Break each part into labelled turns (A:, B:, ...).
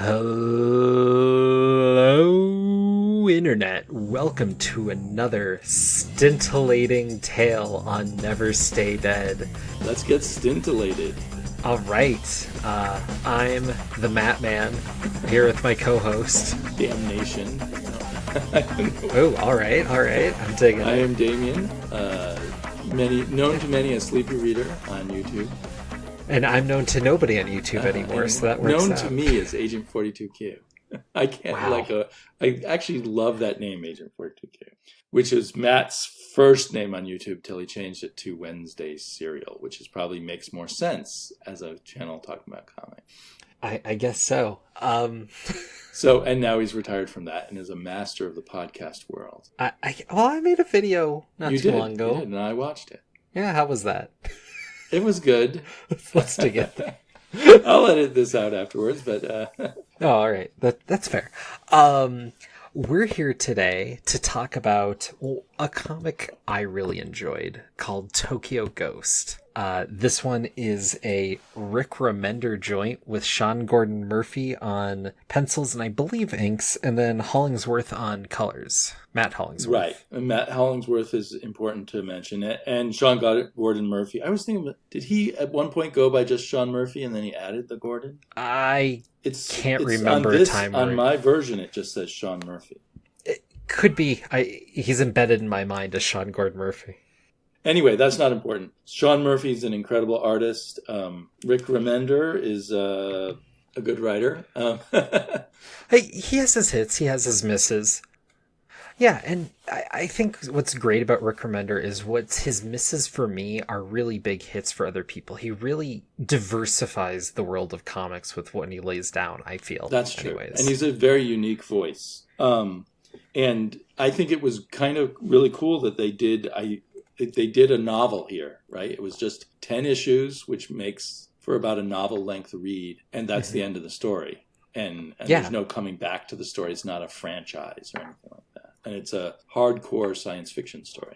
A: Hello, Internet. Welcome to another scintillating tale on Never Stay Dead.
B: Let's get scintillated.
A: All right. I'm the Matt Man, here with my co-host.
B: Damnation.
A: Oh, all right. I'm digging it.
B: I am Damian, known to many as Sleepy Reader on YouTube.
A: And I'm known to nobody on YouTube anymore, so that works
B: known
A: out.
B: to me as Agent 42Q. I can't I actually love that name, Agent 42Q, which is Matt's first name on YouTube till he changed it to Weds Serial, which probably makes more sense as a channel talking about comics.
A: I guess so.
B: And now he's retired from that and is a master of the podcast world.
A: I made a video not too long ago.
B: You did, and I watched it.
A: Yeah, how was that?
B: It was good.
A: Let's dig it.
B: I'll edit this out afterwards, but...
A: Oh, all right. That's fair. We're here today to talk about a comic I really enjoyed called Tokyo Ghost. This one is a Rick Remender joint with Sean Gordon Murphy on pencils and I believe inks, and then Hollingsworth on colors. Matt Hollingsworth.
B: Right. And Matt Hollingsworth is important to mention. And Sean Gordon Murphy. I was thinking, did he at one point go by just Sean Murphy and then he added the Gordon?
A: I can't remember a time.
B: On my version, it just says Sean Murphy.
A: It could be. He's embedded in my mind as Sean Gordon Murphy.
B: Anyway, that's not important. Sean Murphy's an incredible artist. Rick Remender is a good writer.
A: Hey, he has his hits. He has his misses. Yeah, and I think what's great about Rick Remender is what's his misses for me are really big hits for other people. He really diversifies the world of comics with what he lays down, I feel.
B: That's true. And he's a very unique voice. And I think it was kind of really cool that they did a novel here, right? It was just 10 issues, which makes for about a novel-length read, and that's the end of the story. And there's no coming back to the story. It's not a franchise or anything like that. And it's a hardcore science fiction story.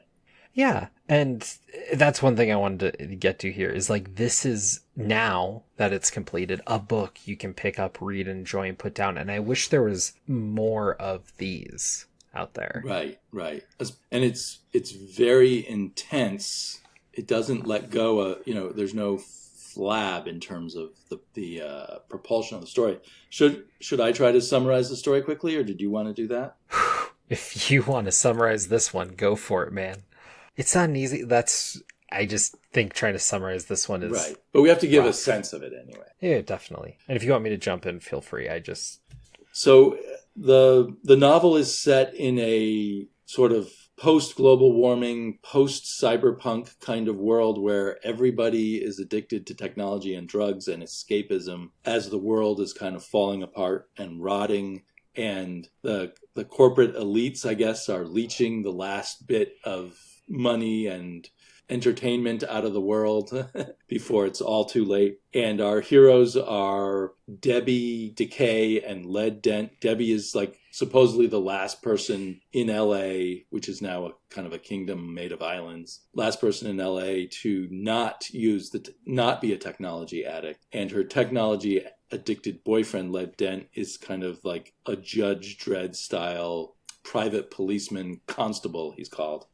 A: Yeah, and that's one thing I wanted to get to here is like this is, now that it's completed, a book you can pick up, read, enjoy, and put down. And I wish there was more of these out there. Right.
B: And it's very intense. It doesn't let go of, there's no flab in terms of the propulsion of the story. Should I try to summarize the story quickly, or did you want to do that?
A: If you want to summarize this one, go for it, man. It's not easy. I just think trying to summarize this one is...
B: Right. But we have to give a sense of it anyway.
A: Yeah, definitely. And if you want me to jump in, feel free.
B: So the novel is set in a sort of post-global warming, post-cyberpunk kind of world where everybody is addicted to technology and drugs and escapism as the world is kind of falling apart and rotting. And the corporate elites, I guess, are leeching the last bit of money and entertainment out of the world before it's all too late. And our heroes are Debbie Decay and Led Dent. Debbie is like supposedly the last person in LA, which is now a kind of a kingdom made of islands, last person in LA to not be a technology addict. And her technology addicted boyfriend, Led Dent, is kind of like a Judge Dredd style private policeman constable, he's called.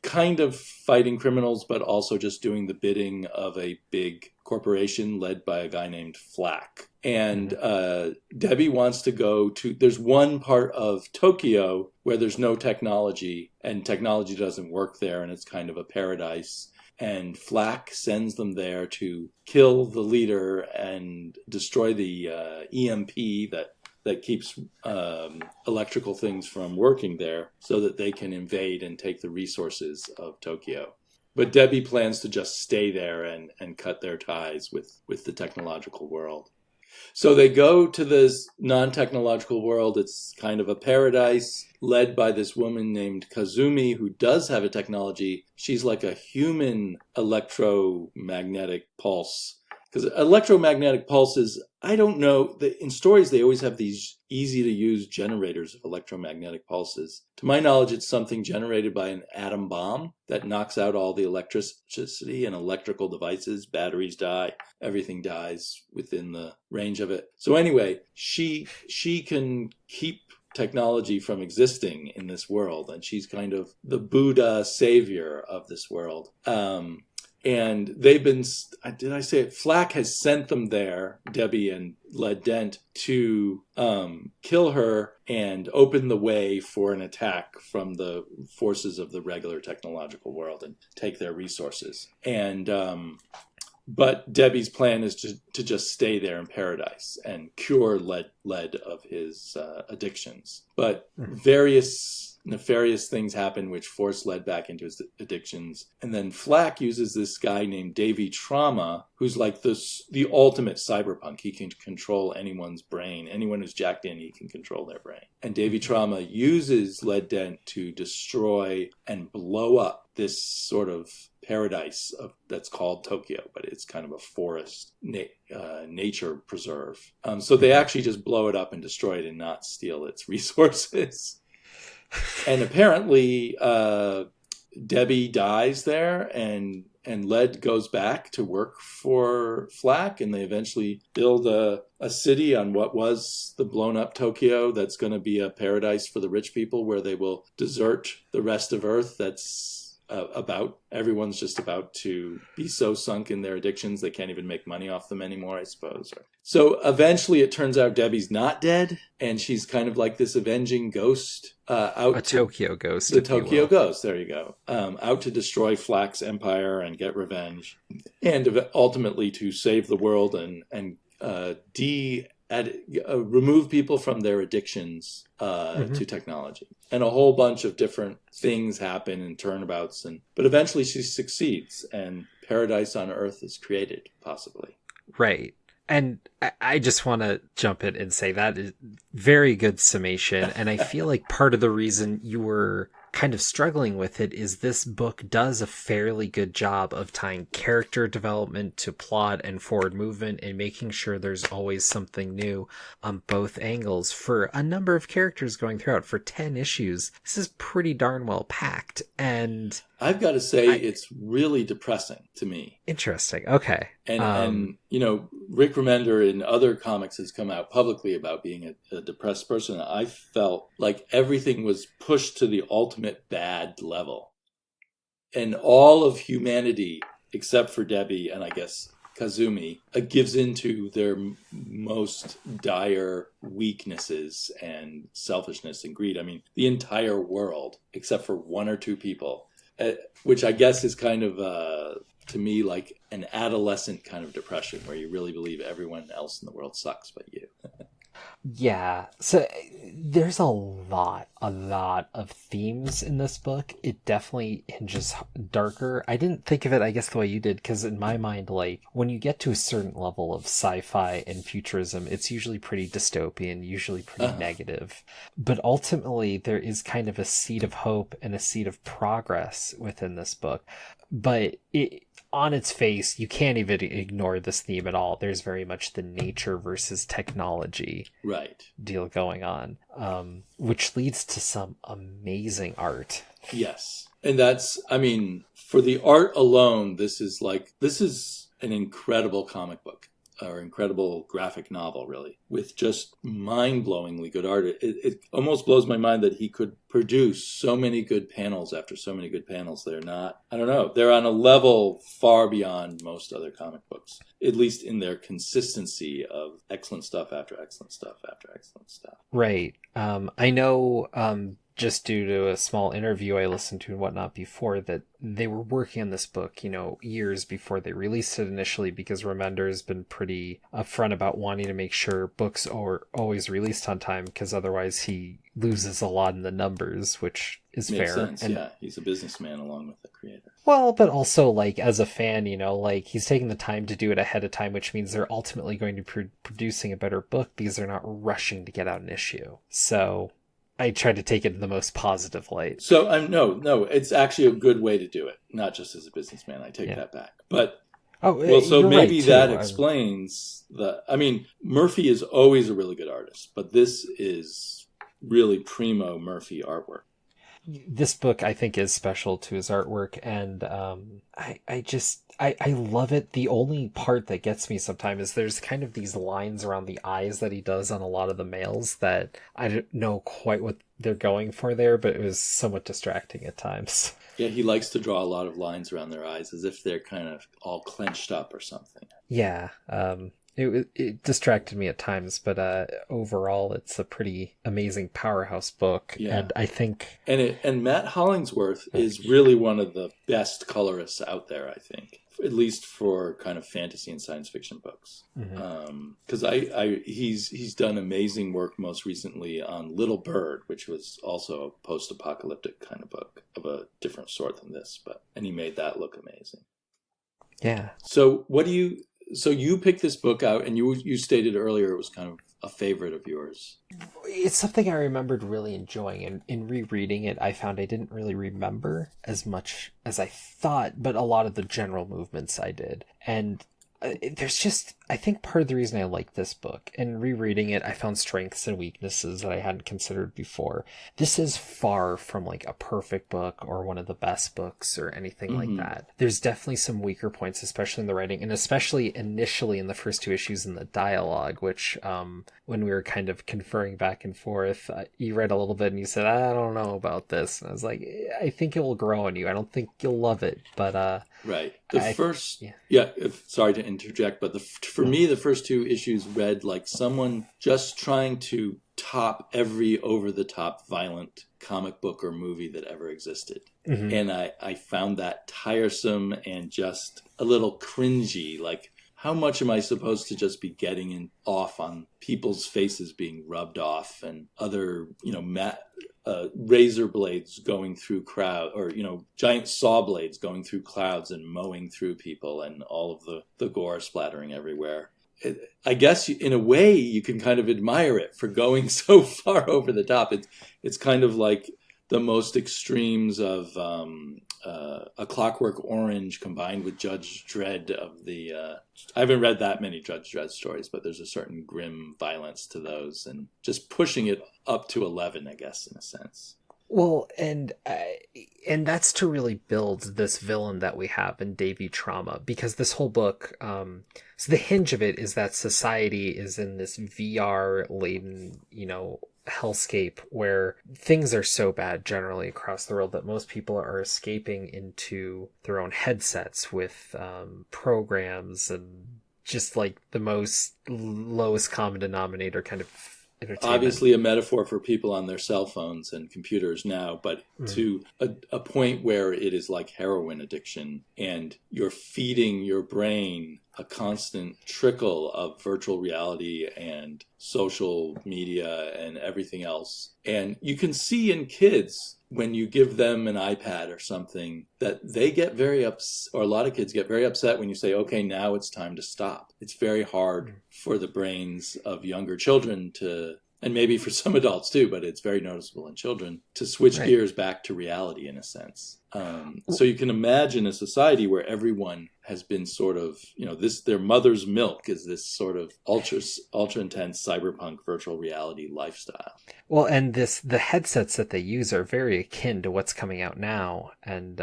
B: Kind of fighting criminals, but also just doing the bidding of a big corporation led by a guy named Flack. And Debbie wants to go to... There's one part of Tokyo where there's no technology, and technology doesn't work there, and it's kind of a paradise. And Flack sends them there to kill the leader and destroy the EMP that keeps electrical things from working there so that they can invade and take the resources of Tokyo. But Debbie plans to just stay there and cut their ties with the technological world. So they go to this non-technological world. It's kind of a paradise led by this woman named Kazumi who does have a technology. She's like a human electromagnetic pulse. because electromagnetic pulses, I don't know. In stories, they always have these easy-to-use generators of electromagnetic pulses. To my knowledge, it's something generated by an atom bomb that knocks out all the electricity and electrical devices. Batteries die. Everything dies within the range of it. So anyway, she can keep technology from existing in this world, and she's kind of the Buddha savior of this world. And they've been, did I say it? Flack has sent them there, Debbie and Led Dent, to kill her and open the way for an attack from the forces of the regular technological world and take their resources. And but Debbie's plan is to just stay there in paradise and cure Led of his addictions. But various nefarious things happen which force Led back into his addictions. And then Flack uses this guy named Davy Trauma, who's like the ultimate cyberpunk. He can control anyone's brain. Anyone who's jacked in, he can control their brain. And Davy Trauma uses Led Dent to destroy and blow up this sort of paradise that's called Tokyo, but it's kind of a forest nature preserve. So they actually just blow it up and destroy it and not steal its resources. And apparently Debbie dies there, and Led goes back to work for Flack, and they eventually build a city on what was the blown up Tokyo that's going to be a paradise for the rich people, where they will desert the rest of Earth. That's everyone's just about to be so sunk in their addictions they can't even make money off them anymore, I suppose. So eventually it turns out Debbie's not dead, and she's kind of like this avenging ghost.
A: Tokyo ghost.
B: The Tokyo ghost, there you go. Out to destroy Flack's empire and get revenge, and ultimately to save the world and remove people from their addictions to technology. And a whole bunch of different things happen and turnabouts, but eventually she succeeds, and paradise on Earth is created, possibly.
A: Right. And I just want to jump in and say that is very good summation. And I feel like part of the reason you were kind of struggling with it is this book does a fairly good job of tying character development to plot and forward movement and making sure there's always something new on both angles for a number of characters going throughout. For 10 issues, this is pretty darn well packed. And
B: I've got to say, it's really depressing to me.
A: Interesting. Okay.
B: And Rick Remender in other comics has come out publicly about being a depressed person. I felt like everything was pushed to the ultimate bad level. And all of humanity, except for Debbie and I guess Kazumi, gives into their most dire weaknesses and selfishness and greed. I mean, the entire world, except for one or two people, which I guess is kind of, to me, like an adolescent kind of depression where you really believe everyone else in the world sucks but you.
A: Yeah, so there's a lot of themes in this book. It definitely hinges darker. I didn't think of it, I guess, the way you did, because in my mind, like, when you get to a certain level of sci-fi and futurism, it's usually pretty dystopian, usually pretty negative. But ultimately, there is kind of a seed of hope and a seed of progress within this book. But on its face, you can't even ignore this theme at all. There's very much the nature versus technology deal going on, which leads to some amazing art.
B: Yes. And that's, I mean, for the art alone, this is an incredible comic book. Or incredible graphic novel, really, with just mind-blowingly good art. It almost blows my mind that he could produce so many good panels after so many good panels. They're not, I don't know, they're on a level far beyond most other comic books, at least in their consistency of excellent stuff after excellent stuff after excellent stuff.
A: Right. I know, just due to a small interview I listened to and whatnot before, that they were working on this book, years before they released it initially, because Remender has been pretty upfront about wanting to make sure books are always released on time, because otherwise he loses a lot in the numbers, which is
B: Makes
A: fair.
B: Sense. Yeah, he's a businessman along with the creator.
A: Well, but also, like, as a fan, like, he's taking the time to do it ahead of time, which means they're ultimately going to be producing a better book because they're not rushing to get out an issue. So I try to take it in the most positive light.
B: So no, it's actually a good way to do it. Not just as a businessman. I take that back. But
A: Oh,
B: Well, so
A: you're right
B: maybe
A: too.
B: that explains the. I mean, Murphy is always a really good artist, but this is really primo Murphy artwork.
A: This book I think is special to his artwork, and I love it. The only part that gets me sometimes is there's kind of these lines around the eyes that he does on a lot of the males that I don't know quite what they're going for there, but it was somewhat distracting at times.
B: Yeah, he likes to draw a lot of lines around their eyes as if they're kind of all clenched up or something.
A: Yeah, it distracted me at times, but overall, it's a pretty amazing powerhouse book,
B: Yeah.
A: and I think
B: And Matt Hollingsworth is really one of the best colorists out there, I think, at least for kind of fantasy and science fiction books. Because he's done amazing work most recently on Little Bird, which was also a post-apocalyptic kind of book of a different sort than this, and he made that look amazing.
A: Yeah.
B: So you picked this book out, and you stated earlier it was kind of a favorite of yours.
A: It's something I remembered really enjoying, and in rereading it, I found I didn't really remember as much as I thought, but a lot of the general movements I did. And there's just, I think part of the reason I like this book, and rereading it, I found strengths and weaknesses that I hadn't considered before. This is far from like a perfect book or one of the best books or anything like that. There's definitely some weaker points, especially in the writing, and especially initially in the first two issues in the dialogue, which when we were kind of conferring back and forth, you read a little bit and you said, I don't know about this. And I was like, I think it will grow on you. I don't think you'll love it, but...
B: Right. Sorry to interject, but for me, the first two issues read like someone just trying to top every over-the-top violent comic book or movie that ever existed. And I found that tiresome and just a little cringy. Like, how much am I supposed to just be getting off on people's faces being rubbed off and other, razor blades going through crowd, or giant saw blades going through clouds and mowing through people, and all of the gore splattering everywhere. I guess in a way you can kind of admire it for going so far over the top. It's kind of like the most extremes of A Clockwork Orange combined with Judge Dredd of the... I haven't read that many Judge Dredd stories, but there's a certain grim violence to those, and just pushing it up to 11, I guess, in a sense.
A: Well, and that's to really build this villain that we have in Davy Trauma, because this whole book, so the hinge of it is that society is in this VR-laden, hellscape where things are so bad generally across the world that most people are escaping into their own headsets with programs and just like the most lowest common denominator kind of entertainment.
B: Obviously a metaphor for people on their cell phones and computers now, but to a point where it is like heroin addiction, and you're feeding your brain a constant trickle of virtual reality and social media and everything else. And you can see in kids, when you give them an iPad or something, that they get very upset, or a lot of kids get very upset when you say, okay, now it's time to stop. It's very hard for the brains of younger children to, and maybe for some adults too, but it's very noticeable in children, to switch gears back to reality in a sense. So you can imagine a society where everyone has been sort of, their mother's milk is this sort of ultra intense cyberpunk virtual reality lifestyle.
A: Well, and the headsets that they use are very akin to what's coming out now. And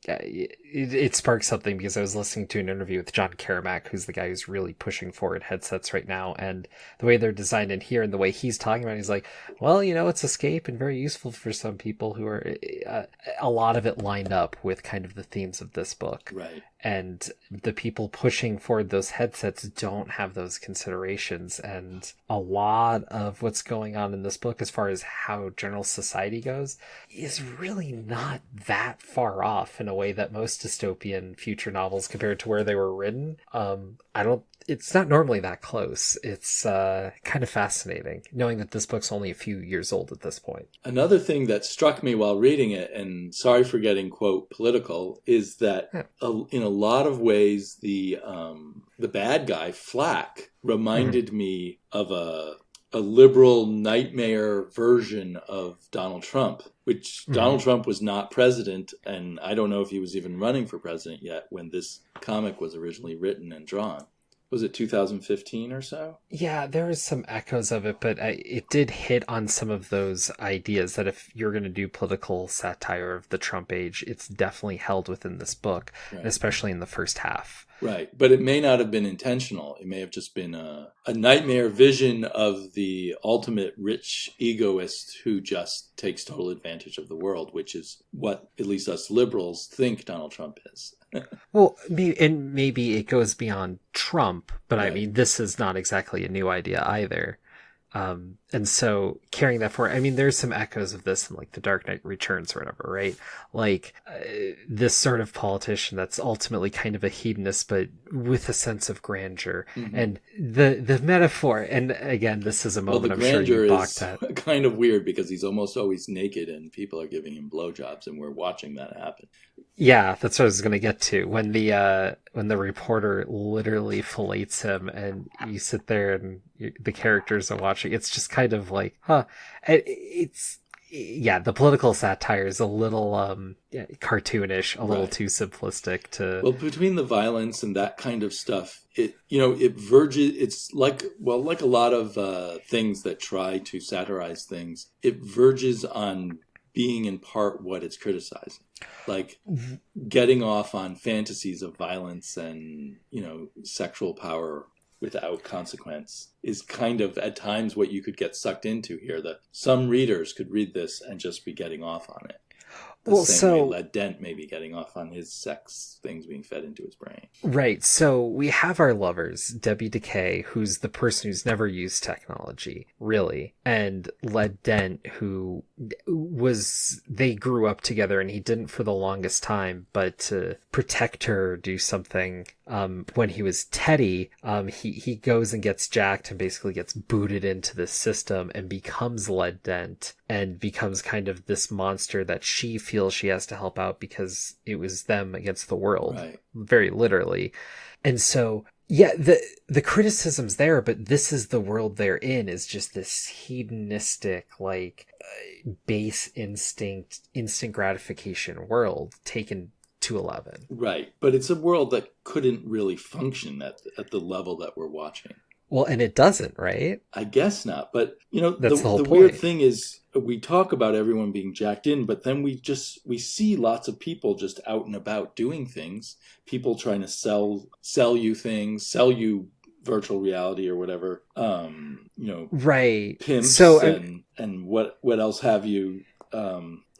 A: it sparked something because I was listening to an interview with John Carmack, who's the guy who's really pushing forward headsets right now. And the way they're designed in here and the way he's talking about it, he's like, well, it's escape and very useful for some people who are a lot of it lined up with kind of the themes of this book.
B: Right.
A: And the people pushing forward those headsets don't have those considerations. And a lot of what's going on in this book, as far as how general society goes, is really not that far off in a way that most dystopian future novels, compared to where they were written, it's not normally that close. It's kind of fascinating knowing that this book's only a few years old at this point.
B: Another thing that struck me while reading it, and sorry for getting, quote, political, is that in a lot of ways the bad guy, Flack, reminded me of a liberal nightmare version of Donald Trump. which Donald Trump was not president, and I don't know if he was even running for president yet when this comic was originally written and drawn. Was it 2015 or so?
A: Yeah, there was some echoes of it, but it did hit on some of those ideas that if you're going to do political satire of the Trump age, it's definitely held within this book,
B: Right.
A: especially in the first half.
B: Right, but it may not have been intentional. It may have just been a nightmare vision of the ultimate rich egoist who just takes total advantage of the world, which is what at least us liberals think Donald Trump is.
A: Well, and maybe it goes beyond Trump, but
B: Right.
A: I mean, this is not exactly a new idea either. And so carrying that forward, I mean, there's some echoes of this in like The Dark Knight Returns or whatever, right? Like this sort of politician that's ultimately kind of a hedonist, but with a sense of grandeur.
B: Mm-hmm.
A: And the metaphor, and again, this is a moment
B: the
A: I'm sure
B: grandeur
A: you balked
B: is
A: at.
B: kind of weird because he's almost always naked and people are giving him blowjobs, and we're watching that happen.
A: Yeah, that's what I was going to get to. When the reporter literally fillets him, and you sit there and the characters are watching, it's just kind of like, huh? It's yeah, the political satire is a little cartoonish, a little
B: Right.
A: too simplistic to.
B: Well, between the violence and that kind of stuff, it verges. It's like a lot of things that try to satirize things. It verges on being in part what it's criticizing, like getting off on fantasies of violence and sexual power without consequence is kind of at times what you could get sucked into here. That some readers could read this and just be getting off on it. The same way Led Dent may be getting off on his sex things being fed into his brain.
A: Right. So we have our lovers, Debbie Decay, who's the person who's never used technology, really, and Led Dent, who they grew up together and he didn't for the longest time, but to protect her, do something. When he was Teddy, he goes and gets jacked and basically gets booted into the system and becomes Led Dent and becomes kind of this monster that she feels she has to help out because it was them against the world,
B: Right.
A: very literally. And so, yeah, the criticism's there, but this is the world they're in, is just this hedonistic, like base instinct, instant gratification world taken to 11.
B: Right. But it's a world that couldn't really function at the level that we're watching.
A: Well, and it doesn't, right?
B: I guess not. But,
A: That's the whole
B: the
A: point.
B: weird thing is we talk about everyone being jacked in, but then we see lots of people just out and about doing things. People trying to sell you things, sell you virtual reality or whatever.
A: Right.
B: Pimps
A: So,
B: and what else have you?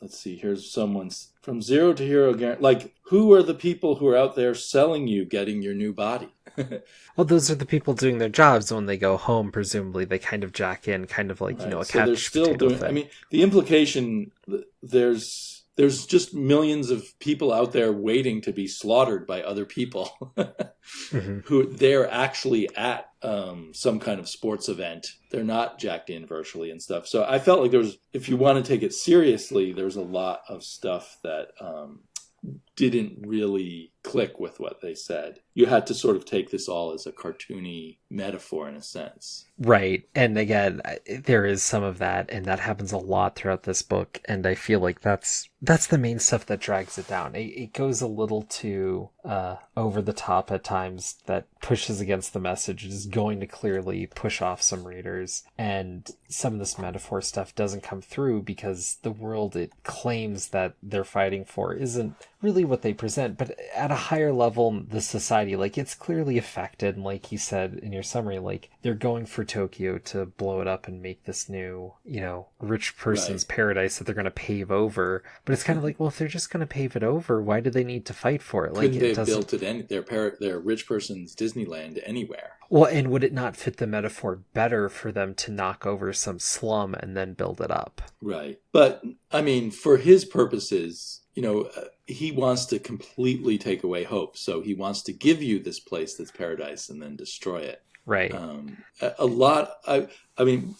B: Let's see. Here's someone's from zero to hero. Like, who are the people who are out there selling you getting your new body?
A: well, those are the people doing their jobs. When they go home, presumably they kind of jack in, kind of like,
B: Right.
A: a
B: So they're
A: couch
B: still
A: potato
B: doing.
A: thing.
B: I mean, the implication there's just millions of people out there waiting to be slaughtered by other people who they're actually at some kind of sports event. They're not jacked in virtually and stuff. So I felt like if you want to take it seriously, there's a lot of stuff that didn't really click with what they said. You had to sort of take this all as a cartoony metaphor in a sense.
A: Right. And again, there is some of that, and that happens a lot throughout this book. And I feel like that's the main stuff that drags it down. It goes a little too over the top at times, that pushes against the message. It is going to clearly push off some readers. And some of this metaphor stuff doesn't come through because the world it claims that they're fighting for isn't really what they present. But at a higher level, the society, like, it's clearly affected. And like you said in your summary, like, they're going for Tokyo to blow it up and make this new, rich person's paradise that they're going to pave over. But it's kind of like, well, if they're just going to pave it over, why do they need to fight for it? Like,
B: couldn't they have built it their rich person's Disneyland anywhere?
A: Well, and would it not fit the metaphor better for them to knock over some slum and then build it up?
B: Right. But, I mean, for his purposes, he wants to completely take away hope. So he wants to give you this place that's paradise and then destroy it.
A: Right.
B: I mean,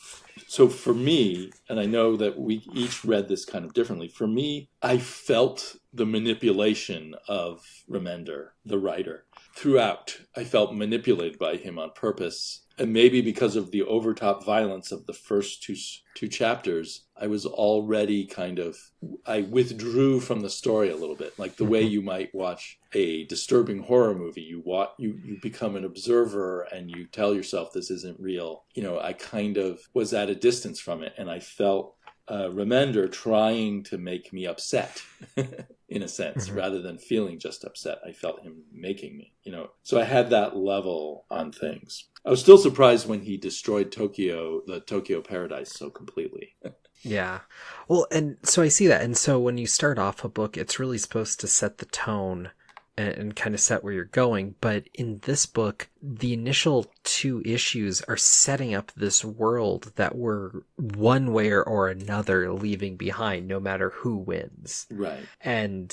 B: So for me, and I know that we each read this kind of differently, for me, I felt the manipulation of Remender, the writer. Throughout, I felt manipulated by him on purpose. And maybe because of the overtop violence of the first two chapters, I was already I withdrew from the story a little bit. Like the way you might watch a disturbing horror movie. You become an observer and you tell yourself this isn't real. I kind of was at a distance from it, and I felt Remender trying to make me upset in a sense, rather than feeling just upset. I felt him making me, so I had that level on things. I was still surprised when he destroyed the Tokyo Paradise so completely.
A: Yeah. Well, and so I see that. And so when you start off a book, it's really supposed to set the tone and kind of set where you're going. But in this book, the initial 2 issues are setting up this world that we're one way or another leaving behind, no matter who wins.
B: Right.
A: And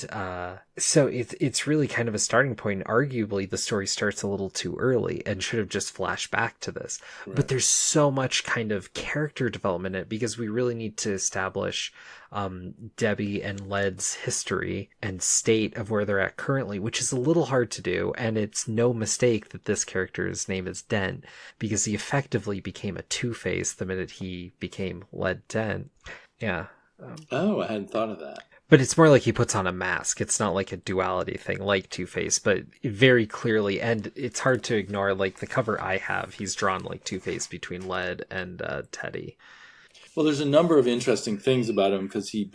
A: so it's really kind of a starting point. Arguably, the story starts a little too early and should have just flashed back to this. Right. But there's so much kind of character development in it, because we really need to establish Debbie and Led's history and state of where they're at currently, which is a little hard to do. And it's no mistake that this character's name is Dent, because he effectively became a Two-Face the minute he became Led Dent. Yeah.
B: I hadn't thought of that.
A: But it's more like he puts on a mask. It's not like a duality thing like Two-Face, but very clearly, and it's hard to ignore, like the cover I have, he's drawn like Two-Face between Led and Teddy.
B: Well, there's a number of interesting things about him, because he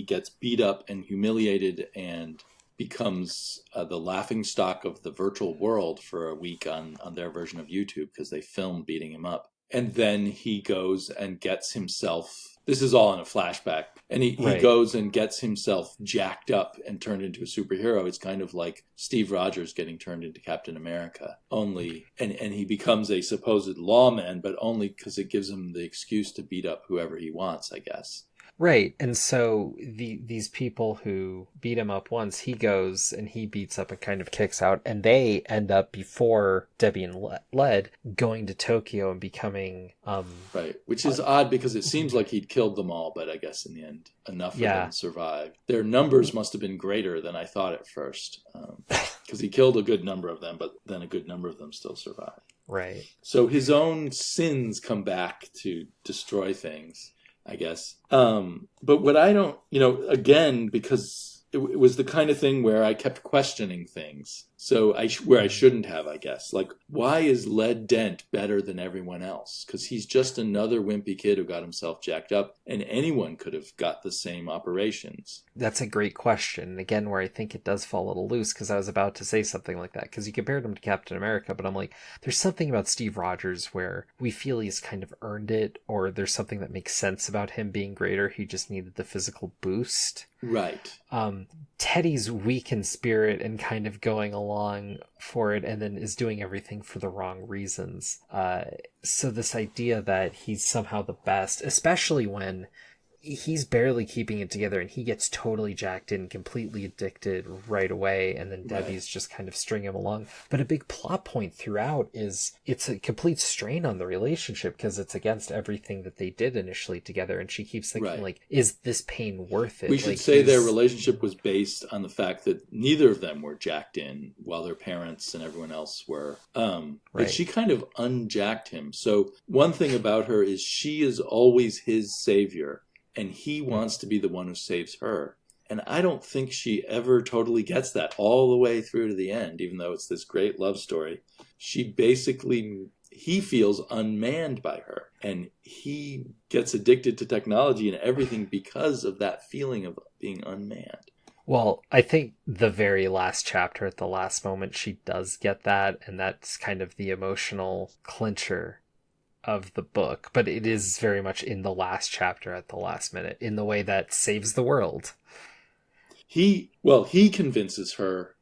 B: gets beat up and humiliated and becomes the laughingstock of the virtual world for a week on their version of YouTube, because they filmed beating him up. And then he goes and gets himself, this is all in a flashback, and he goes and gets himself jacked up and turned into a superhero. It's kind of like Steve Rogers getting turned into Captain America, only, and he becomes a supposed lawman, but only because it gives him the excuse to beat up whoever he wants, I guess.
A: Right, and so these people who beat him up once, he goes and he beats up and kind of kicks out, and they end up, before Debbie and Led, going to Tokyo and becoming...
B: right, which is odd, because it seems like he'd killed them all, but I guess in the end, enough of them survived. Their numbers must have been greater than I thought at first, because he killed a good number of them, but then a good number of them still survived.
A: Right.
B: So his own sins come back to destroy things, I guess. But what I don't, again, because it was the kind of thing where I kept questioning things. So where I shouldn't have, I guess. Like, why is Led Dent better than everyone else? Because he's just another wimpy kid who got himself jacked up, and anyone could have got the same operations.
A: That's a great question. Again, where I think it does fall a little loose, because I was about to say something like that. Because you compared him to Captain America, but I'm like, there's something about Steve Rogers where we feel he's kind of earned it, or there's something that makes sense about him being greater. He just needed the physical boost.
B: Right.
A: Teddy's weak in spirit and kind of going along for it, and then is doing everything for the wrong reasons. So this idea that he's somehow the best, especially when he's barely keeping it together and he gets totally jacked in, completely addicted right away, and then Debbie's just kind of stringing him along. But a big plot point throughout is it's a complete strain on the relationship, because it's against everything that they did initially together, and she keeps thinking, like, is this pain worth it?
B: We should say their relationship was based on the fact that neither of them were jacked in, while their parents and everyone else were. But she kind of unjacked him. So one thing about her is she is always his savior, and he wants to be the one who saves her. And I don't think she ever totally gets that all the way through to the end, even though it's this great love story. He feels unmanned by her, and he gets addicted to technology and everything because of that feeling of being unmanned.
A: Well, I think the very last chapter, at the last moment, she does get that, and that's kind of the emotional clincher of the book, but it is very much in the last chapter at the last minute, in the way that saves the world. He
B: convinces her,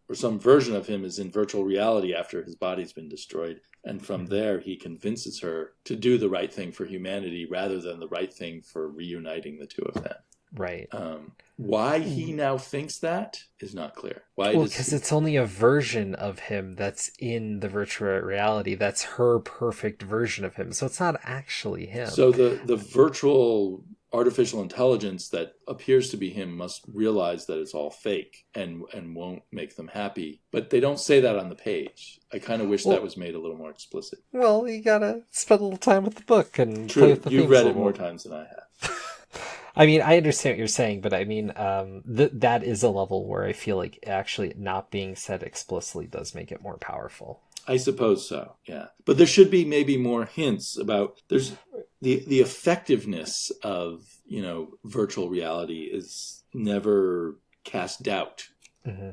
B: or some version of him is in virtual reality after his body's been destroyed, and from there he convinces her to do the right thing for humanity rather than the right thing for reuniting the two of them.
A: Right.
B: Why he now thinks that is not clear. Why?
A: Well, because it's only a version of him that's in the virtual reality. That's her perfect version of him. So it's not actually him.
B: So the virtual artificial intelligence that appears to be him must realize that it's all fake and won't make them happy. But they don't say that on the page. I kind of wish that was made a little more explicit.
A: Well, you gotta spend a little time with the book and
B: True.
A: play with the
B: You've
A: themes
B: read
A: a
B: it
A: little
B: more times than I have.
A: I mean, I understand what you're saying, but I mean, that is a level where I feel like actually not being said explicitly does make it more powerful.
B: I suppose so, yeah. But there should be maybe more hints about there's the effectiveness of, virtual reality is never cast doubt. Mm-hmm.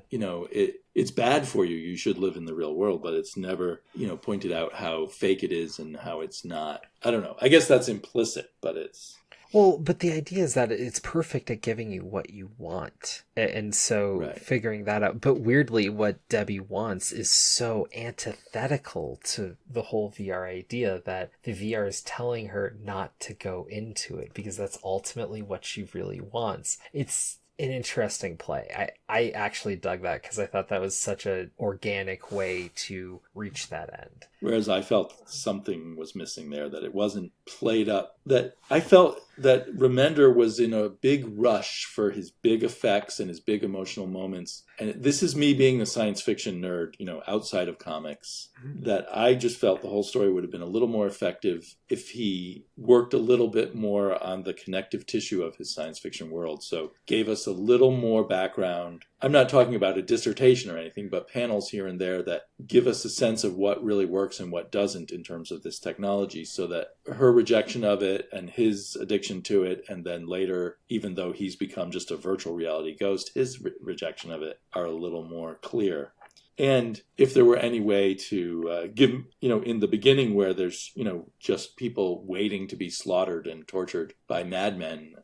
B: It's bad for you. You should live in the real world, but it's never, pointed out how fake it is and how it's not. I don't know. I guess that's implicit, but it's...
A: Well, but the idea is that it's perfect at giving you what you want. And so figuring that out. But weirdly, what Debbie wants is so antithetical to the whole VR idea that the VR is telling her not to go into it because that's ultimately what she really wants. It's an interesting play. I actually dug that because I thought that was such an organic way to reach that end.
B: Whereas I felt something was missing there, that it wasn't played up. That I felt that Remender was in a big rush for his big effects and his big emotional moments. And this is me being a science fiction nerd, outside of comics, that I just felt the whole story would have been a little more effective if he worked a little bit more on the connective tissue of his science fiction world. So gave us a little more background. I'm not talking about a dissertation or anything, but panels here and there that give us a sense of what really works and what doesn't in terms of this technology, so that her rejection of it and his addiction to it, and then later, even though he's become just a virtual reality ghost, his rejection of it are a little more clear. And if there were any way to give, in the beginning where there's, just people waiting to be slaughtered and tortured by madmen,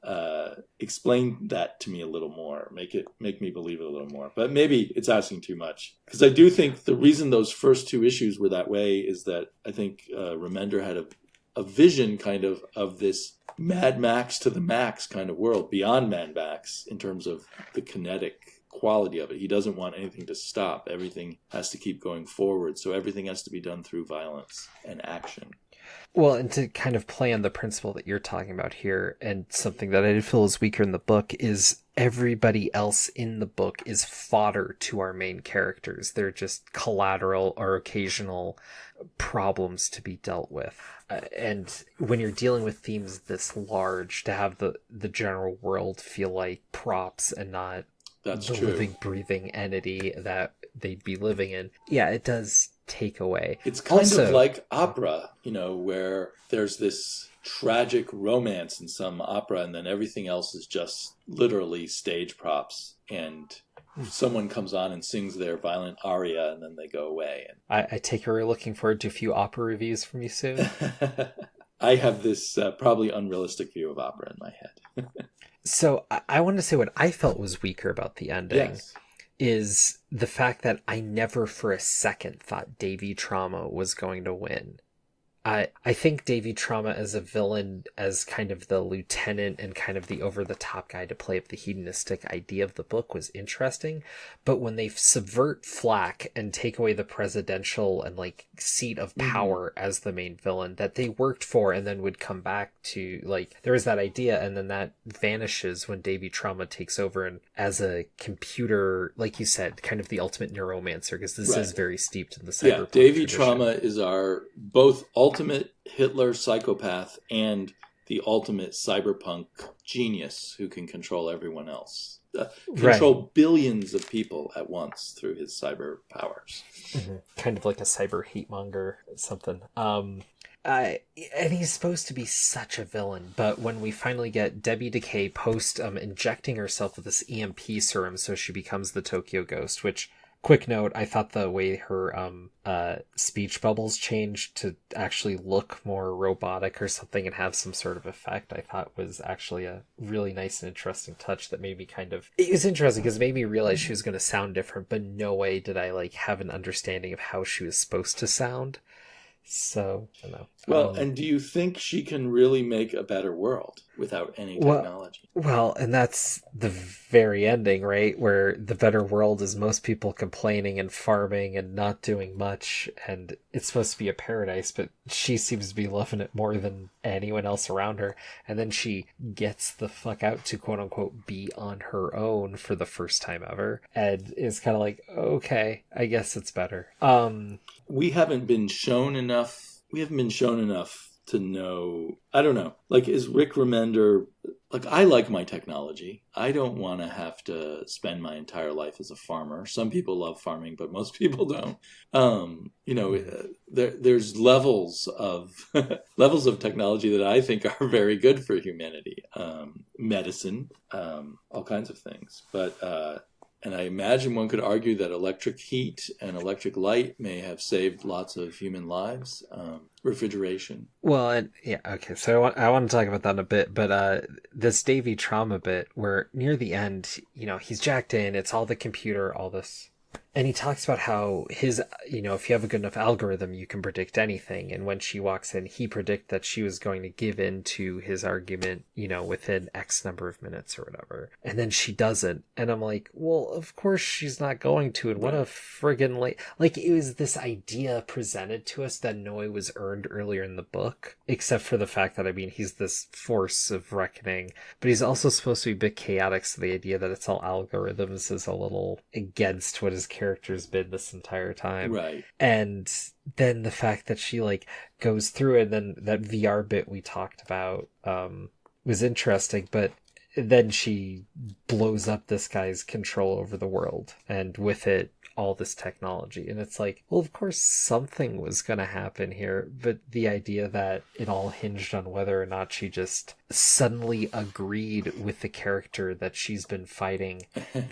B: explain that to me a little more, make me believe it a little more. But maybe it's asking too much. Because I do think the reason those first two issues were that way is that I think Remender had a vision kind of this Mad Max to the max kind of world, beyond Mad Max in terms of the kinetic quality of it. He doesn't want anything to stop. Everything has to keep going forward. So everything has to be done through violence and action.
A: Well, and to kind of play on the principle that you're talking about here, and something that I feel is weaker in the book, is everybody else in the book is fodder to our main characters. They're just collateral or occasional problems to be dealt with. And when you're dealing with themes this large, to have the general world feel like props and not
B: That's
A: the
B: true.
A: living, breathing entity that they'd be living in. Yeah, it does take away.
B: It's kind of like opera, where there's this tragic romance in some opera, and then everything else is just literally stage props. And someone comes on and sings their violent aria, and then they go away.
A: I take it we're looking forward to a few opera reviews from you soon.
B: I have this probably unrealistic view of opera in my head.
A: So I wanted to say what I felt was weaker about the ending is the fact that I never for a second thought Davy Trauma was going to win. I think Davy Trauma as a villain, as kind of the lieutenant and kind of the over-the-top guy to play up the hedonistic idea of the book, was interesting. But when they subvert Flack and take away the presidential and seat of power as the main villain that they worked for, and then would come back to, there was that idea, and then that vanishes when Davy Trauma takes over and as a computer, like you said, kind of the ultimate neuromancer, because this is very steeped in the cyberpunk. Yeah,
B: Davy Trauma is our both ultimate Hitler psychopath and the ultimate cyberpunk genius who can control everyone else. Control billions of people at once through his cyber powers.
A: Mm-hmm. Kind of like a cyber heatmonger or something. And he's supposed to be such a villain, but when we finally get Debbie Decay post injecting herself with this EMP serum so she becomes the Tokyo Ghost, which... Quick note, I thought the way her speech bubbles changed to actually look more robotic or something and have some sort of effect, I thought was actually a really nice and interesting touch that made me it was interesting because it made me realize she was going to sound different, but no way did I have an understanding of how she was supposed to sound. So, I don't know.
B: Well, and do you think she can really make a better world without any technology?
A: Well, and that's the very ending, right? Where the better world is most people complaining and farming and not doing much, and it's supposed to be a paradise, but she seems to be loving it more than anyone else around her. And then she gets the fuck out to quote unquote be on her own for the first time ever, and is kind of like, okay, I guess it's better.
B: We haven't been shown enough. We haven't been shown enough to know. I don't know. Like, is Rick Remender... Like, I like my technology. I don't want to have to spend my entire life as a farmer. Some people love farming, but most people don't. There's levels of levels of technology that I think are very good for humanity. Medicine, all kinds of things. But and I imagine one could argue that electric heat and electric light may have saved lots of human lives. Refrigeration.
A: Well, okay. So I want to talk about that in a bit, but this Davy trauma bit where near the end, he's jacked in. It's all the computer, all this. And he talks about how his, if you have a good enough algorithm, you can predict anything. And when she walks in, he predicted that she was going to give in to his argument, within X number of minutes or whatever. And then she doesn't. And I'm like, well, of course she's not going to. And what a friggin' like it was this idea presented to us that Noi was earned earlier in the book, except for the fact that, he's this force of reckoning, but he's also supposed to be a bit chaotic. So the idea that it's all algorithms is a little against what his character's been this entire time.
B: Right.
A: And then the fact that she goes through it, and then that VR bit we talked about was interesting, but then she blows up this guy's control over the world, and with it all this technology. And it's like, well, of course something was going to happen here, but the idea that it all hinged on whether or not she just suddenly agreed with the character that she's been fighting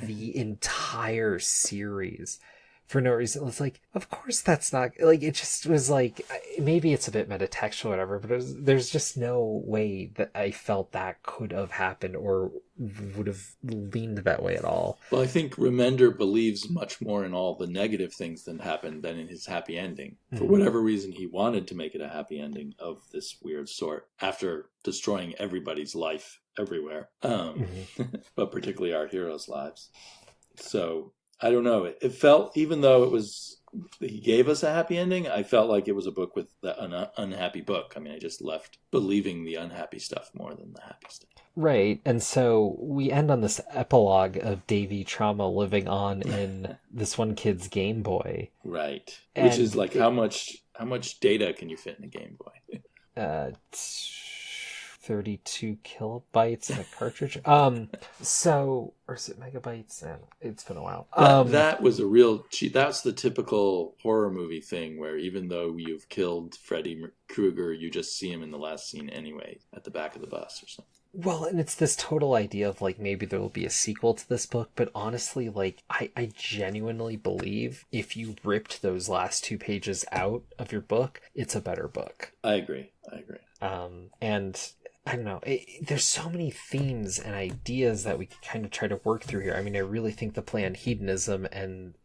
A: the entire series for no reason. It's like, of course that's not, it just was like, maybe it's a bit metatextual or whatever, but there's just no way that I felt that could have happened or would have leaned that way at all.
B: Well, I think Remender believes much more in all the negative things that happened than in his happy ending. For whatever reason, he wanted to make it a happy ending of this weird sort after destroying everybody's life everywhere, but particularly our heroes' lives. So I don't know. It felt, even though he gave us a happy ending, I felt like it was a book with an unhappy book. I just left believing the unhappy stuff more than the happy stuff.
A: Right. And so we end on this epilogue of Davy trauma living on in this one kid's Game Boy.
B: Right. Which is like, how much data can you fit in a Game Boy?
A: 32 kilobytes in a cartridge. Or is it megabytes? It's been a while.
B: That was that's the typical horror movie thing where even though you've killed Freddy Krueger, you just see him in the last scene anyway at the back of the bus or something.
A: Well, and it's this total idea of maybe there will be a sequel to this book, but honestly, I genuinely believe if you ripped those last 2 pages out of your book, it's a better book.
B: I agree.
A: And I don't know. There's so many themes and ideas that we can kind of try to work through here. I really think the play on hedonism and,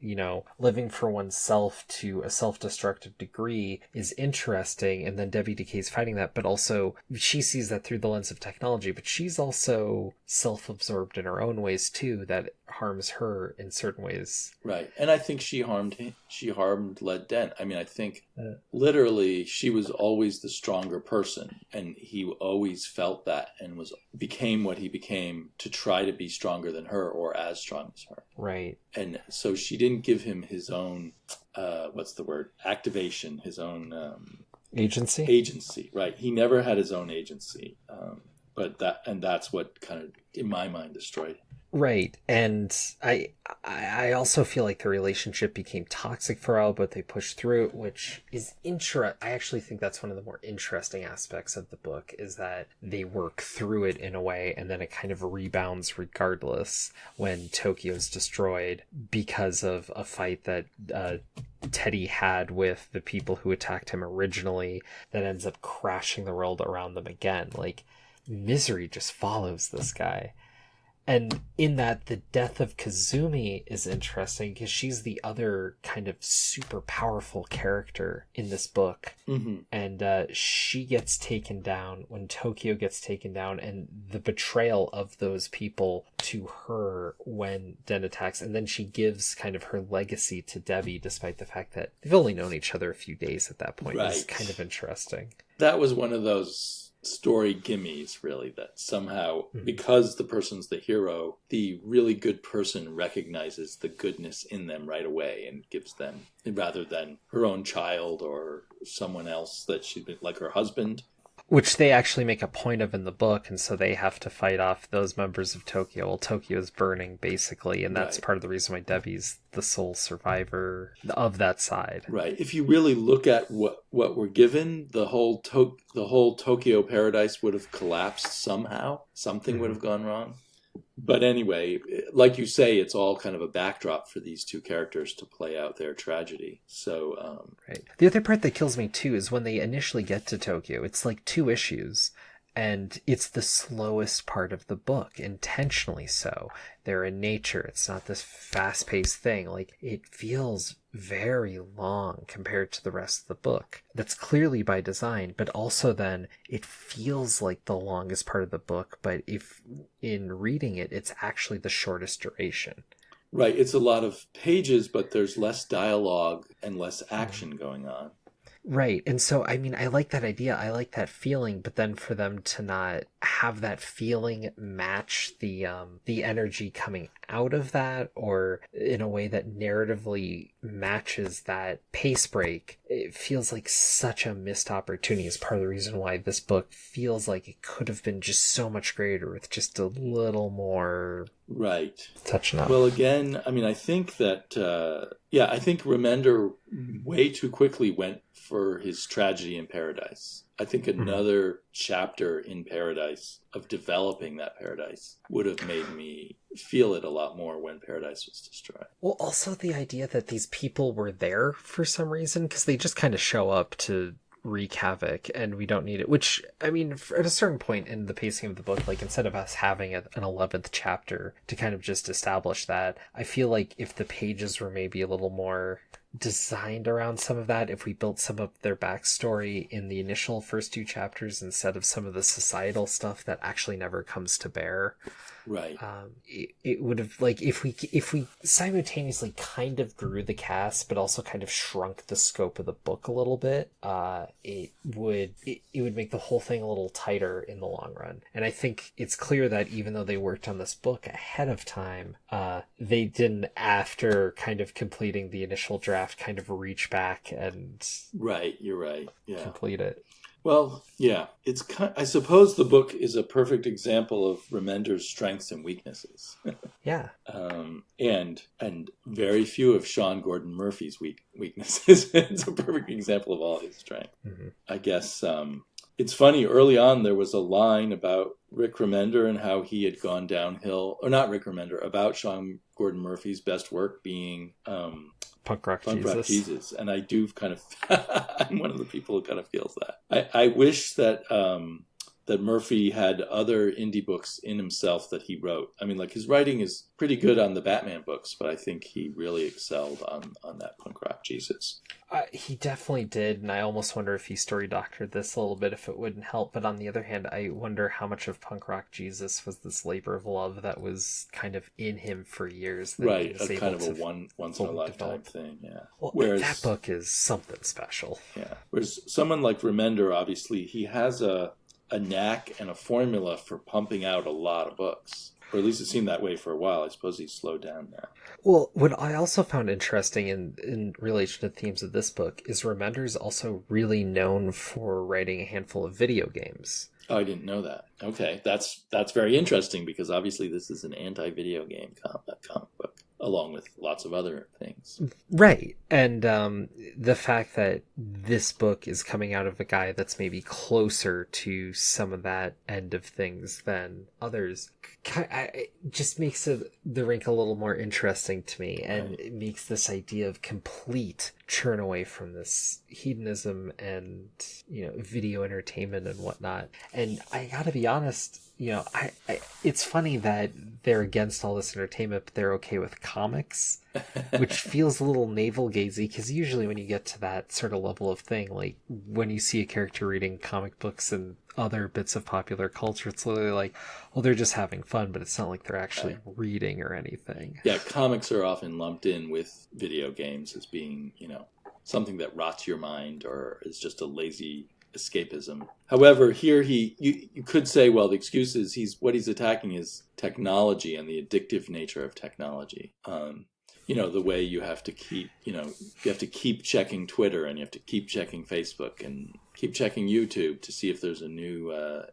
A: living for oneself to a self-destructive degree is interesting. And then Debbie Decay's fighting that, but also she sees that through the lens of technology, but she's also self-absorbed in her own ways too, that harms her in certain ways.
B: Right. And I think she harmed Led Dent. I think literally she was always the stronger person, and he always felt that and became what he became to try to be stronger than her or as strong as her.
A: Right.
B: And so she didn't give him his own activation, his own agency. Right. He never had his own agency. But that's what kind of, in my mind, destroyed him.
A: Right. And I also feel like the relationship became toxic for a while, but they pushed through it, which is I actually think that's one of the more interesting aspects of the book, is that they work through it in a way, and then it kind of rebounds regardless when Tokyo's destroyed because of a fight that Teddy had with the people who attacked him originally that ends up crashing the world around them again. Misery just follows this guy. And in that, the death of Kazumi is interesting because she's the other kind of super powerful character in this book.
B: Mm-hmm.
A: And she gets taken down when Tokyo gets taken down, and the betrayal of those people to her when Den attacks. And then she gives kind of her legacy to Debbie, despite the fact that they've only known each other a few days at that point. Right. It's kind of interesting.
B: That was one of those story gimmies, really, that somehow, because the person's the hero, the really good person recognizes the goodness in them right away and gives them, rather than her own child or someone else that she's been, like her husband.
A: Which they actually make a point of in the book, and so they have to fight off those members of Tokyo. Well, Tokyo is burning, basically, and that's part of the reason why Debbie's the sole survivor of that side.
B: Right. If you really look at what we're given, the whole Tokyo paradise would have collapsed somehow. Something would have gone wrong. But anyway, like you say, it's all kind of a backdrop for these two characters to play out their tragedy. So,
A: right. The other part that kills me too is when they initially get to Tokyo. It's like 2 issues, and it's the slowest part of the book, intentionally so. They're in nature. It's not this fast-paced thing. Like, it feels very long compared to the rest of the book. That's clearly by design, but also then it feels like the longest part of the book, but if in reading it, it's actually the shortest duration.
B: Right. It's a lot of pages, but there's less dialogue and less action going on.
A: Right. And so, I mean, I like that idea. I like that feeling, but then for them to not have that feeling match the energy coming out of that, or in a way that narratively matches that pace break, it feels like such a missed opportunity. Is part of the reason why this book feels like it could have been just so much greater with just a little more touching up.
B: Well, again, I mean, I think that, I think Remender way too quickly went for his tragedy in paradise. I think another chapter in Paradise of developing that paradise would have made me feel it a lot more when Paradise was destroyed.
A: Well, also the idea that these people were there for some reason, because they just kind of show up to wreak havoc and we don't need it, which, I mean, at a certain point in the pacing of the book, like, instead of us having an 11th chapter to kind of just establish that, I feel like if the pages were maybe a little more designed around some of that, if we built some of their backstory in the initial first 2 chapters instead of some of the societal stuff that actually never comes to bear,
B: right,
A: it would have, like, if we simultaneously kind of grew the cast but also kind of shrunk the scope of the book a little bit, it would make the whole thing a little tighter in the long run. And I think it's clear that even though they worked on this book ahead of time, they didn't, after kind of completing the initial draft, kind of reach back and
B: you're right,
A: complete it.
B: Well, yeah, I suppose the book is a perfect example of Remender's strengths and weaknesses.
A: Yeah.
B: And very few of Sean Gordon Murphy's weaknesses. It's a perfect example of all his strengths. I guess it's funny, early on there was a line about Rick Remender and how he had gone downhill, or not Rick Remender, about Sean Gordon Murphy's best work being
A: Punk Rock
B: Jesus. And I do kind of, I'm one of the people who kind of feels that. I wish that that Murphy had other indie books in himself that he wrote. I mean, like, his writing is pretty good on the Batman books, but I think he really excelled on that Punk Rock Jesus.
A: He definitely did, and I almost wonder if he story doctored this a little bit, if it wouldn't help. But on the other hand, I wonder how much of Punk Rock Jesus was this labor of love that was kind of in him for years.
B: Right, a kind of a once in a lifetime thing, yeah.
A: Well, whereas that book is something special.
B: Yeah, whereas someone like Remender, obviously, he has a knack and a formula for pumping out a lot of books. Or at least it seemed that way for a while. I suppose he's slowed down now.
A: Well, what I also found interesting in relation to the themes of this book is Remender's also really known for writing a handful of video games.
B: Oh, I didn't know that. Okay, that's very interesting, because obviously this is an anti-video game comic book, along with lots of other things.
A: Right. And the fact that this book is coming out of a guy that's maybe closer to some of that end of things than others, it just makes the rink a little more interesting to me. And it makes this idea of complete churn away from this hedonism and, video entertainment and whatnot. And I gotta be honest, it's funny that they're against all this entertainment, but they're okay with comics, which feels a little navel-gazy, because usually when you get to that sort of level of thing, like when you see a character reading comic books and other bits of popular culture, it's literally like, well, they're just having fun, but it's not like they're actually reading or anything.
B: Yeah, comics are often lumped in with video games as being, something that rots your mind or is just a lazy escapism. However, here you could say, well, the excuse is what he's attacking is technology and the addictive nature of technology. The way you have to keep checking Twitter, and you have to keep checking Facebook and keep checking YouTube to see if there's a new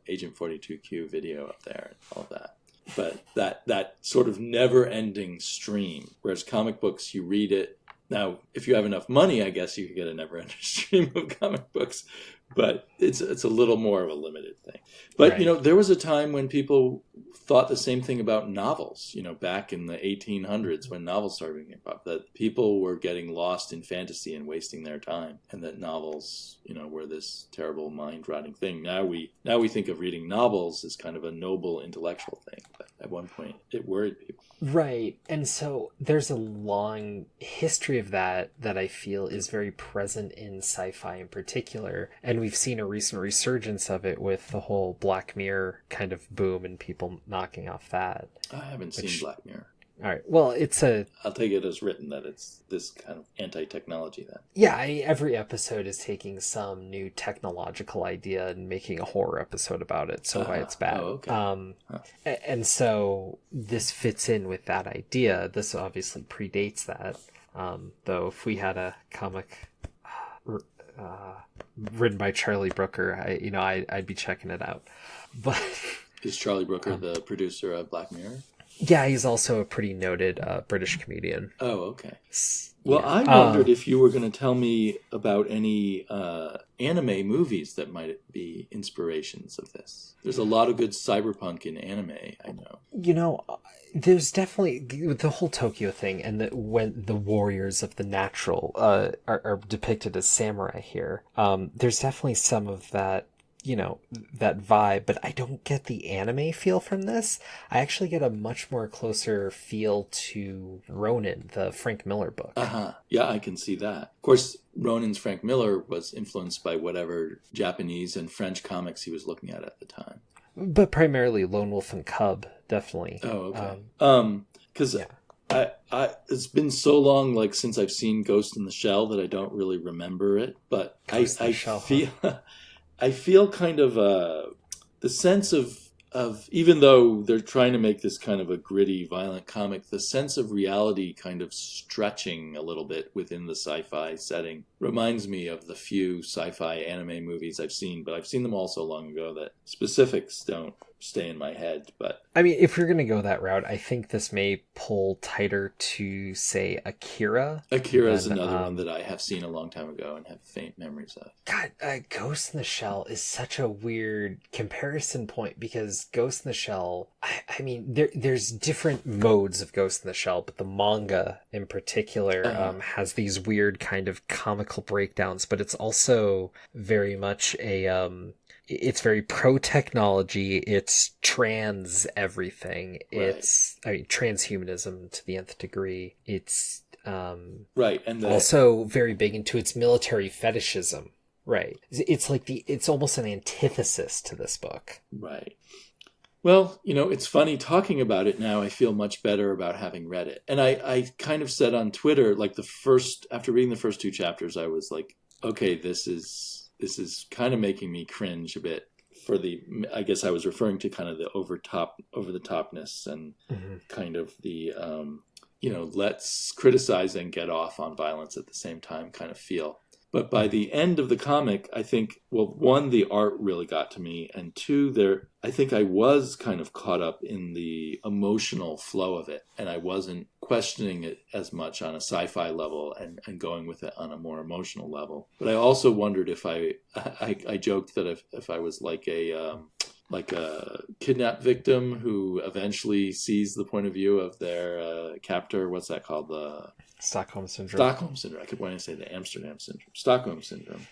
B: Agent 42Q video up there and all of that. But that sort of never-ending stream, whereas comic books, you read it. Now, if you have enough money, I guess you could get a never-ending stream of comic books, but it's a little more of a limited thing. But,
A: Right.
B: There was a time when people thought the same thing about novels, back in the 1800s when novels started being pop, that people were getting lost in fantasy and wasting their time, and that novels, were this terrible mind-rotting thing. Now we think of reading novels as kind of a noble intellectual thing, but at one point it worried people.
A: Right. And so there's a long history of that I feel is very present in sci-fi in particular. And we've seen a recent resurgence of it with the whole Black Mirror kind of boom and people knocking off that.
B: I haven't seen Black Mirror.
A: All right. Well,
B: I'll take it as written that it's this kind of anti-technology then.
A: Yeah, every episode is taking some new technological idea and making a horror episode about it, so why it's bad.
B: Oh, okay.
A: And so this fits in with that idea. This obviously predates that. Though if we had a comic written by Charlie Brooker, I'd be checking it out. But
B: is Charlie Brooker the producer of Black Mirror?
A: Yeah, he's also a pretty noted British comedian.
B: Oh, okay. Well, I wondered if you were going to tell me about any anime movies that might be inspirations of this. There's a lot of good cyberpunk in anime, I know.
A: There's definitely the whole Tokyo thing, and when the warriors of the natural are depicted as samurai here. There's definitely some of that. That vibe, but I don't get the anime feel from this. I actually get a much more closer feel to Ronin, the Frank Miller book.
B: Yeah, I can see that. Of course, Ronin's Frank Miller was influenced by whatever Japanese and French comics he was looking at the time.
A: But primarily Lone Wolf and Cub, definitely.
B: Oh, okay. Because it's been so long, since I've seen Ghost in the Shell that I don't really remember it. But I feel. I feel kind of the sense of even though they're trying to make this kind of a gritty, violent comic, the sense of reality kind of stretching a little bit within the sci-fi setting reminds me of the few sci-fi anime movies I've seen, but I've seen them all so long ago that specifics don't stay in my head. But
A: I mean, if you're going to go that route, I think this may pull tighter to, say, Akira.
B: Akira is another one that I have seen a long time ago and have faint memories of.
A: God, Ghost in the Shell is such a weird comparison point, because Ghost in the Shell, I mean, there's different modes of Ghost in the Shell, but the manga in particular has these weird kind of comical breakdowns, but it's also very much it's very pro-technology. It's trans everything. Right. It's, transhumanism to the nth degree. It's
B: right, and
A: also very big into its military fetishism. Right. It's almost an antithesis to this book.
B: Right. Well, it's funny talking about it now. I feel much better about having read it. And I kind of said on Twitter, after reading the first two chapters, I was like, okay, this is kind of making me cringe a bit I guess I was referring to kind of the over the topness and kind of the, let's criticize and get off on violence at the same time kind of feel. But by the end of the comic, I think, well, one, the art really got to me, and two, I think I was kind of caught up in the emotional flow of it, and I wasn't questioning it as much on a sci-fi level and going with it on a more emotional level. But I also wondered if I joked that if I was like a kidnap victim who eventually sees the point of view of their captor. What's that called? The
A: Stockholm Syndrome.
B: Stockholm Syndrome. I kept wanting to say the Amsterdam Syndrome. Stockholm Syndrome.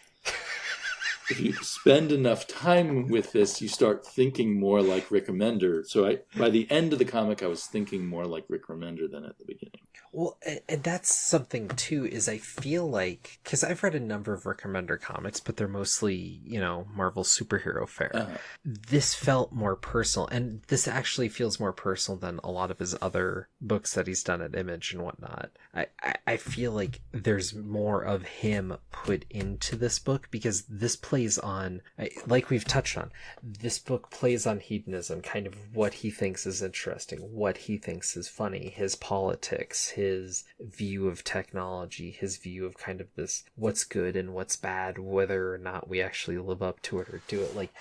B: if you spend enough time with this, you start thinking more like Rick Remender. So by the end of the comic, I was thinking more like Rick Remender than at the beginning.
A: Well, and that's something too, is I feel like, because I've read a number of Rick Remender comics, but they're mostly, Marvel superhero fare.
B: Uh-huh.
A: This felt more personal, and this actually feels more personal than a lot of his other books that he's done at Image and whatnot. I feel like there's more of him put into this book, because this plays on, like we've touched on, this book plays on hedonism, kind of what he thinks is interesting, what he thinks is funny, his politics, his view of technology, his view of kind of this what's good and what's bad, whether or not we actually live up to it or do it. Like,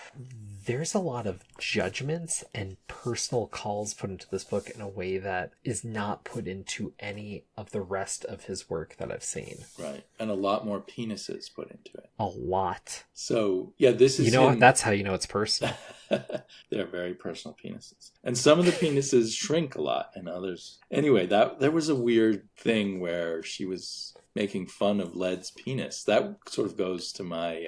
A: there's a lot of judgments and personal calls put into this book in a way that is not put into any of the rest of his work that I've seen.
B: Right. And a lot more penises put into it.
A: A lot.
B: So, yeah, this is
A: that's how you know it's personal.
B: They're very personal penises. And some of the penises shrink a lot, and others... Anyway, there was a weird thing where she was making fun of Led's penis. That sort of goes to my...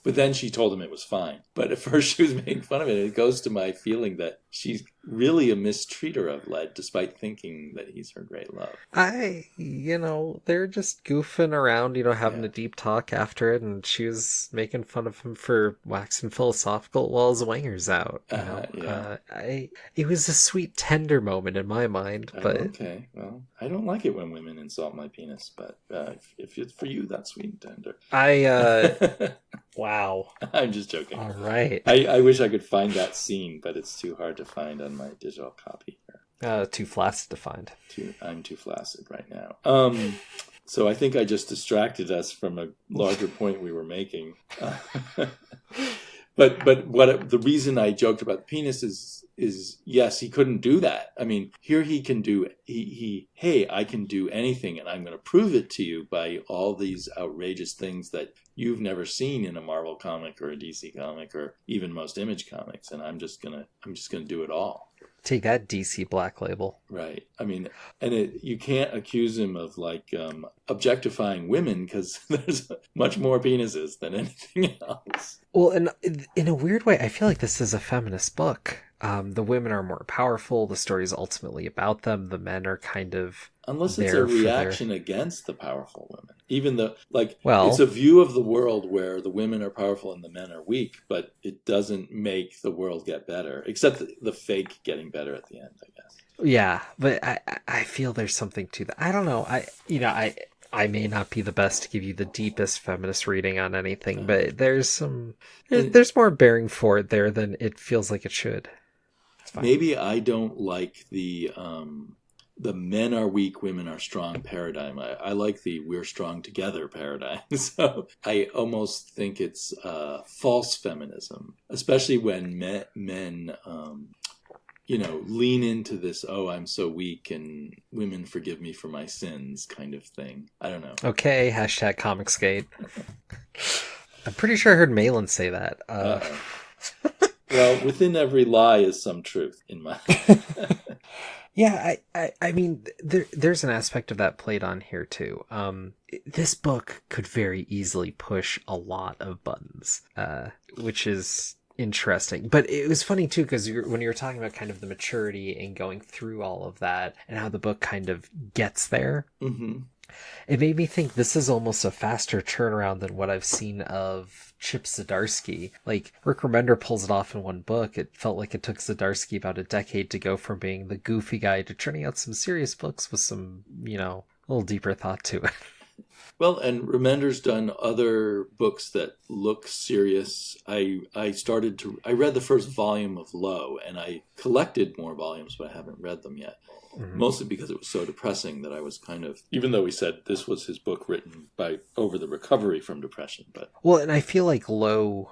B: But then she told him it was fine. But at first she was making fun of it. It goes to my feeling that she's really a mistreater of Led, despite thinking that he's her great love.
A: They're just goofing around, having a deep talk after it, and she was making fun of him for waxing philosophical while his wanger's out. It was a sweet, tender moment in my mind. But
B: okay, well, I don't like it when women insult my penis, but if it's for you, that's sweet and tender.
A: Wow.
B: I'm just joking.
A: All right.
B: I wish I could find that scene, but it's too hard to find on my digital copy here.
A: Too flaccid to find. I'm
B: too flaccid right now. So I think I just distracted us from a larger point we were making. But the reason I joked about the penis is yes, he couldn't do that. I mean, here he can do hey, I can do anything, and I'm going to prove it to you by all these outrageous things that you've never seen in a Marvel comic or a DC comic or even most Image comics, and I'm just gonna do it all.
A: Take that, DC Black Label.
B: Right. I mean, and you can't accuse him of objectifying women, because there's much more penises than anything else.
A: Well, and in a weird way, I feel like this is a feminist book. The women are more powerful. The story is ultimately about them. The men are kind of
B: unless it's a reaction against the powerful women. Even it's a view of the world where the women are powerful and the men are weak, but it doesn't make the world get better, except the fake getting better at the end, I guess.
A: Yeah, but I feel there's something to that. I don't know. I may not be the best to give you the deepest feminist reading on anything, but there's more bearing for it there than it feels like it should.
B: Maybe I don't like the men are weak, women are strong paradigm. I like the we're strong together paradigm. So I almost think it's false feminism, especially when men lean into this, oh, I'm so weak and women forgive me for my sins kind of thing. I don't know.
A: Okay, #Comicsgate. I'm pretty sure I heard Malin say that.
B: Well, within every lie is some truth in my...
A: Yeah, I mean, there's an aspect of that played on here too. This book could very easily push a lot of buttons, which is interesting. But it was funny too, because when you were talking about kind of the maturity and going through all of that and how the book kind of gets there, it made me think this is almost a faster turnaround than what I've seen of Chip Zdarsky. Like, Rick Remender pulls it off in one book. It felt like it took Zdarsky about a decade to go from being the goofy guy to turning out some serious books with some, a little deeper thought to it.
B: Well, and Remender's done other books that look serious. I read the first volume of Low, and I collected more volumes, but I haven't read them yet. Mostly because it was so depressing that I was kind of, even though he said this was his book written over the recovery from depression. But
A: well, and I feel like Low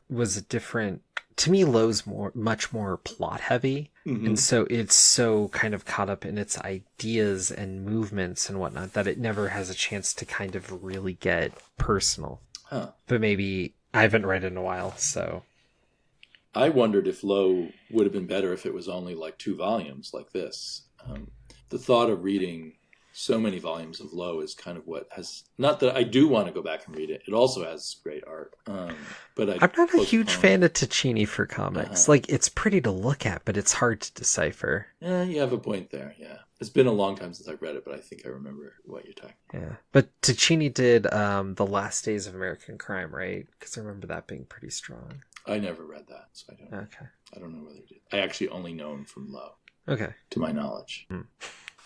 A: was a different... To me, Low's much more plot heavy, and so it's so kind of caught up in its ideas and movements and whatnot that it never has a chance to kind of really get personal. But maybe I haven't read it in a while, so
B: I wondered if Low would have been better if it was only like 2 volumes like this. The thought of reading so many volumes of Lowe is kind of what has, not that I do want to go back and read it. It also has great art. But
A: I'm not a huge fan of Ticini for comics. Like, it's pretty to look at, but it's hard to decipher.
B: Yeah, you have a point there, yeah. It's been a long time since I've read it, but I think I remember what you're talking about.
A: Yeah, but Ticini did The Last Days of American Crime, right? Because I remember that being pretty strong.
B: I never read that, so I don't know.
A: Okay.
B: I don't know whether he did. I actually only know him from Lowe.
A: Okay.
B: To my knowledge.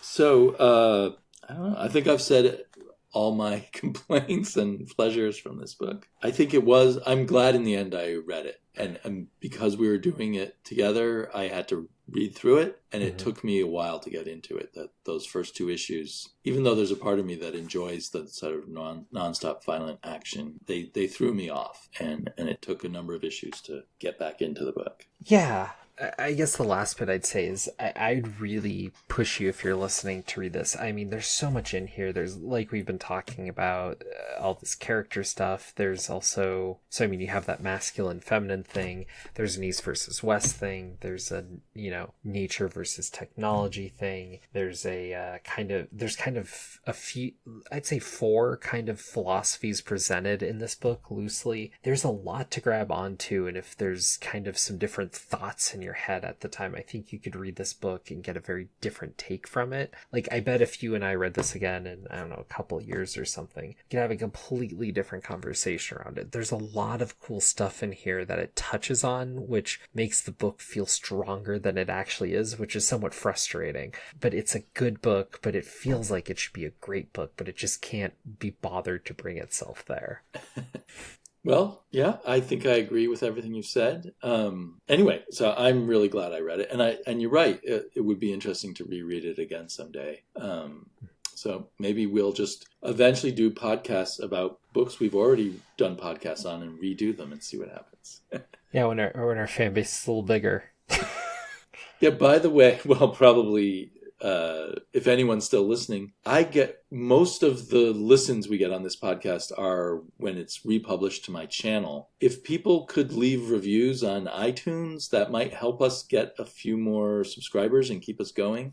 B: So, I don't know. I think I've said all my complaints and pleasures from this book. I think I'm glad in the end I read it. And because we were doing it together, I had to read through it. And it took me a while to get into it. Those first 2 issues, even though there's a part of me that enjoys the sort of nonstop violent action, they threw me off. And it took a number of issues to get back into the book.
A: Yeah. I guess the last bit I'd say is I'd really push you, if you're listening, to read this. I mean, there's so much in here. There's, like we've been talking about, all this character stuff. There's also, you have that masculine, feminine thing. There's an East versus West thing. There's a, nature versus technology thing. There's a kind of a few, I'd say 4 kind of philosophies presented in this book loosely. There's a lot to grab onto, and if there's kind of some different thoughts in your head at the time, I think you could read this book and get a very different take from it. Like, I bet if you and I read this again in, I don't know, a couple of years or something, you could have a completely different conversation around it. There's a lot of cool stuff in here that it touches on, which makes the book feel stronger than it actually is, which is somewhat frustrating. But it's a good book, but it feels like it should be a great book, but it just can't be bothered to bring itself there.
B: Well, yeah, I think I agree with everything you've said. Anyway, so I'm really glad I read it. And you're right, it would be interesting to reread it again someday. So maybe we'll just eventually do podcasts about books we've already done podcasts on and redo them and see what happens.
A: Yeah, when our fan base is a little bigger.
B: Yeah, by the way, well, probably... if anyone's still listening, I get most of the listens we get on this podcast are when it's republished to my channel. If people could leave reviews on iTunes, that might help us get a few more subscribers and keep us going.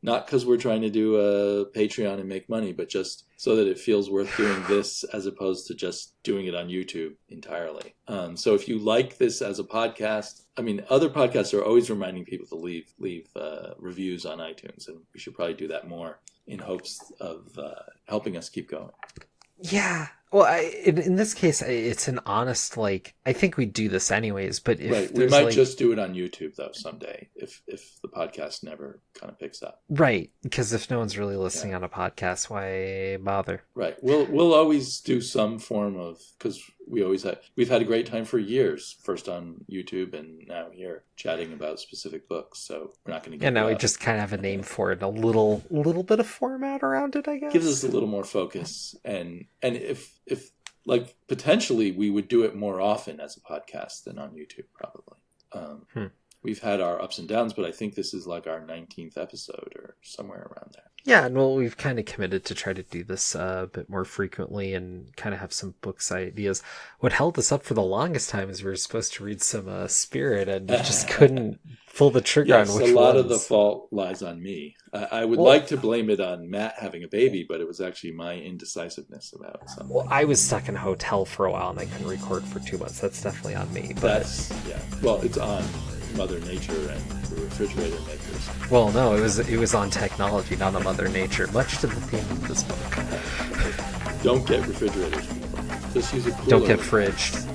B: Not because we're trying to do a Patreon and make money, but just so that it feels worth doing this as opposed to just doing it on YouTube entirely. So if you like this as a podcast, other podcasts are always reminding people to leave reviews on iTunes, and we should probably do that more in hopes of helping us keep going.
A: Yeah. Well, in this case, it's an honest, I think we do this anyways, but if
B: right. We might just do it on YouTube, though, someday, if the podcast never kind of picks up.
A: Right, because if no one's really listening on a podcast, why bother?
B: Right. We'll always do some form of, because we've had a great time for years, first on YouTube and now here, chatting about specific books, so we're not going to get
A: now we just kind of have a name for it, a little bit of format around it, I guess.
B: Gives us a little more focus, and if potentially we would do it more often as a podcast than on YouTube, probably. We've had our ups and downs, but I think this is like our 19th episode or somewhere around there.
A: Yeah, and we've kind of committed to try to do this a bit more frequently and kind of have some books ideas. What held us up for the longest time is we were supposed to read some Spirit, and just couldn't pull the trigger on which
B: a lot
A: ones.
B: Of the fault lies on me. I would like to blame it on Matt having a baby, but it was actually my indecisiveness about something.
A: Well, I was stuck in a hotel for a while, and I couldn't record for 2 months. That's definitely on me. But
B: Well, it's on Mother Nature and the refrigerator makers.
A: Well, no, it was on technology, not on Mother Nature, much to the theme of this book.
B: Don't get refrigerators, people. Just use a cooler.
A: Don't get fridged.